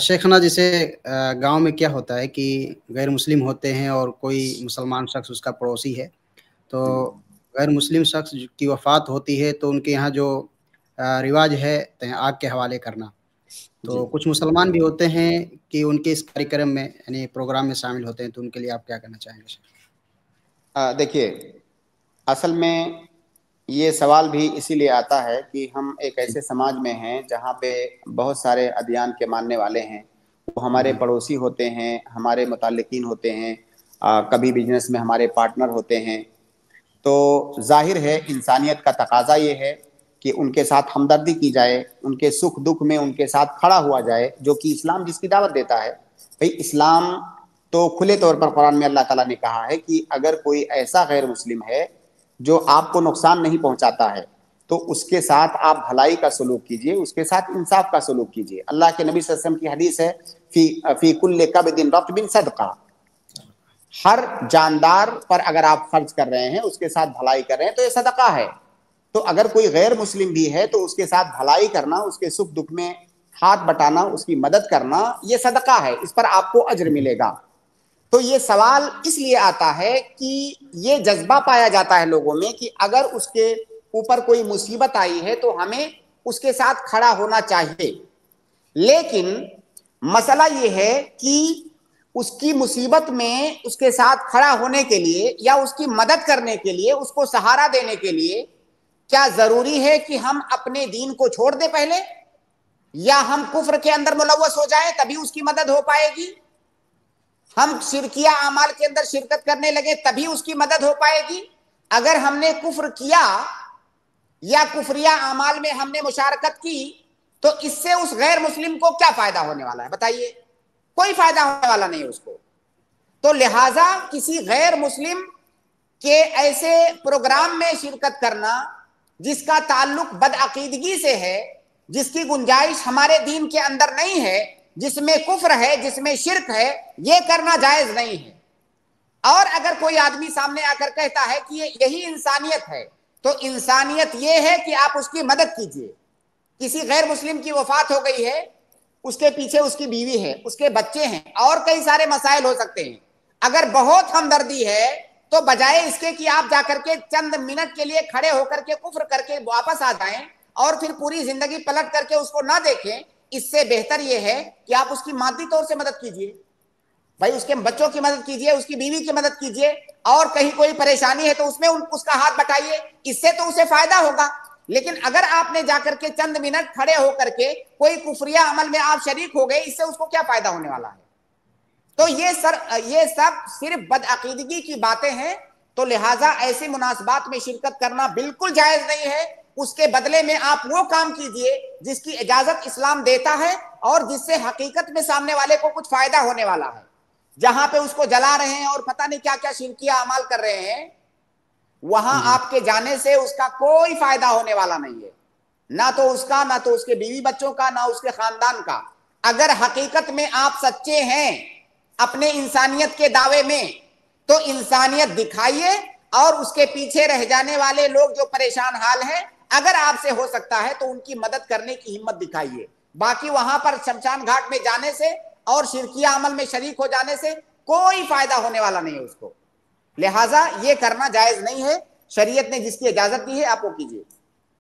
شیخنا جیسے گاؤں میں کیا ہوتا ہے کہ غیر مسلم ہوتے ہیں اور کوئی مسلمان شخص اس کا پڑوسی ہے، تو غیر مسلم شخص کی وفات ہوتی ہے تو ان کے یہاں جو رواج ہے آگ کے حوالے کرنا، جی تو کچھ مسلمان بھی ہوتے ہیں کہ ان کے اس کاریہ میں یعنی پروگرام میں شامل ہوتے ہیں، تو ان کے لیے آپ کیا کہنا چاہیں گے؟ دیکھیے، اصل میں یہ سوال بھی اسی لیے آتا ہے کہ ہم ایک جی ایسے سماج میں ہیں جہاں پہ بہت سارے ادیان کے ماننے والے ہیں، وہ ہمارے جی پڑوسی ہوتے ہیں، ہمارے متعلقین ہوتے ہیں، کبھی بزنس میں ہمارے پارٹنر ہوتے ہیں۔ تو ظاہر ہے انسانیت کا تقاضا یہ ہے کہ ان کے ساتھ ہمدردی کی جائے، ان کے سکھ دکھ میں ان کے ساتھ کھڑا ہوا جائے، جو کہ اسلام جس کی دعوت دیتا ہے۔ بھئی اسلام تو کھلے طور پر قرآن میں اللہ تعالیٰ نے کہا ہے کہ اگر کوئی ایسا غیر مسلم ہے جو آپ کو نقصان نہیں پہنچاتا ہے تو اس کے ساتھ آپ بھلائی کا سلوک کیجئے، اس کے ساتھ انصاف کا سلوک کیجئے۔ اللہ کے نبی صلی اللہ علیہ وسلم کی حدیث ہے فی کل کبد رطب صدقہ، ہر جاندار پر اگر آپ خرچ کر رہے ہیں، اس کے ساتھ بھلائی کر رہے ہیں تو یہ صدقہ ہے۔ تو اگر کوئی غیر مسلم بھی ہے تو اس کے ساتھ بھلائی کرنا، اس کے سکھ دکھ میں ہاتھ بٹانا، اس کی مدد کرنا، یہ صدقہ ہے، اس پر آپ کو اجر ملے گا۔ تو یہ سوال اس لیے آتا ہے کہ یہ جذبہ پایا جاتا ہے لوگوں میں کہ اگر اس کے اوپر کوئی مصیبت آئی ہے تو ہمیں اس کے ساتھ کھڑا ہونا چاہیے۔ لیکن مسئلہ یہ ہے کہ اس کی مصیبت میں اس کے ساتھ کھڑا ہونے کے لیے یا اس کی مدد کرنے کے لیے، اس کو سہارا دینے کے لیے کیا ضروری ہے کہ ہم اپنے دین کو چھوڑ دیں پہلے، یا ہم کفر کے اندر ملوث ہو جائیں تبھی اس کی مدد ہو پائے گی؟ ہم شرکیہ اعمال کے اندر شرکت کرنے لگے تبھی اس کی مدد ہو پائے گی؟ اگر ہم نے کفر کیا یا کفریہ اعمال میں ہم نے مشارکت کی تو اس سے اس غیر مسلم کو کیا فائدہ ہونے والا ہے؟ بتائیے، کوئی فائدہ ہونے والا نہیں ہے اس کو۔ تو لہٰذا کسی غیر مسلم کے ایسے پروگرام میں شرکت کرنا جس کا تعلق بدعقیدگی سے ہے، جس کی گنجائش ہمارے دین کے اندر نہیں ہے، جس میں کفر ہے، جس میں شرک ہے، یہ کرنا جائز نہیں ہے۔ اور اگر کوئی آدمی سامنے آ کر کہتا ہے کہ یہی انسانیت ہے، تو انسانیت یہ ہے کہ آپ اس کی مدد کیجئے۔ کسی غیر مسلم کی وفات ہو گئی ہے، اس کے پیچھے اس کی بیوی ہے، اس کے بچے ہیں، اور کئی سارے مسائل ہو سکتے ہیں۔ اگر بہت ہمدردی ہے تو بجائے اس کے کہ آپ جا کر کے چند منٹ کے لیے کھڑے ہو کر کے کفر کر کے واپس آ جائیں اور پھر پوری زندگی پلٹ کر کے اس کو نہ دیکھیں، اس سے بہتر یہ ہے کہ آپ اس کی مادی طور سے مدد کیجئے۔ بھائی اس کے بچوں کی مدد کیجئے، اس کی بیوی کی مدد کیجئے، اور کہیں کوئی پریشانی ہے تو اس میں اس کا ہاتھ بٹائیے، اس سے تو اسے فائدہ ہوگا۔ لیکن اگر آپ نے جا کر کے چند منٹ کھڑے ہو کر کے کوئی کفریہ عمل میں آپ شریک ہو گئے، اس سے اس کو کیا فائدہ ہونے والا ہے؟ تو یہ سب صرف بدعقیدگی کی باتیں ہیں۔ تو لہٰذا ایسی مناسبات میں شرکت کرنا بالکل جائز نہیں ہے۔ اس کے بدلے میں آپ وہ کام کیجئے جس کی اجازت اسلام دیتا ہے اور جس سے حقیقت میں سامنے والے کو کچھ فائدہ ہونے والا ہے۔ جہاں پہ اس کو جلا رہے ہیں اور پتہ نہیں کیا کیا شرکیہ اعمال کر رہے ہیں، وہاں جی آپ کے جانے سے اس کا کوئی فائدہ ہونے والا نہیں ہے، نہ تو اس کا، نہ تو اس کے بیوی بچوں کا، نہ اس کے خاندان کا۔ اگر حقیقت میں آپ سچے ہیں اپنے انسانیت کے دعوے میں تو انسانیت دکھائیے، اور اس کے پیچھے رہ جانے والے لوگ جو پریشان حال ہیں، اگر آپ سے ہو سکتا ہے تو ان کی مدد کرنے کی ہمت دکھائیے۔ باقی وہاں پر شمشان گھاٹ میں جانے سے اور شرکیہ عمل میں شریک ہو جانے سے کوئی فائدہ ہونے والا نہیں ہے اس کو۔ لہٰذا یہ کرنا جائز نہیں ہے، شریعت نے جس کی اجازت دی ہے آپ وہ کیجئے۔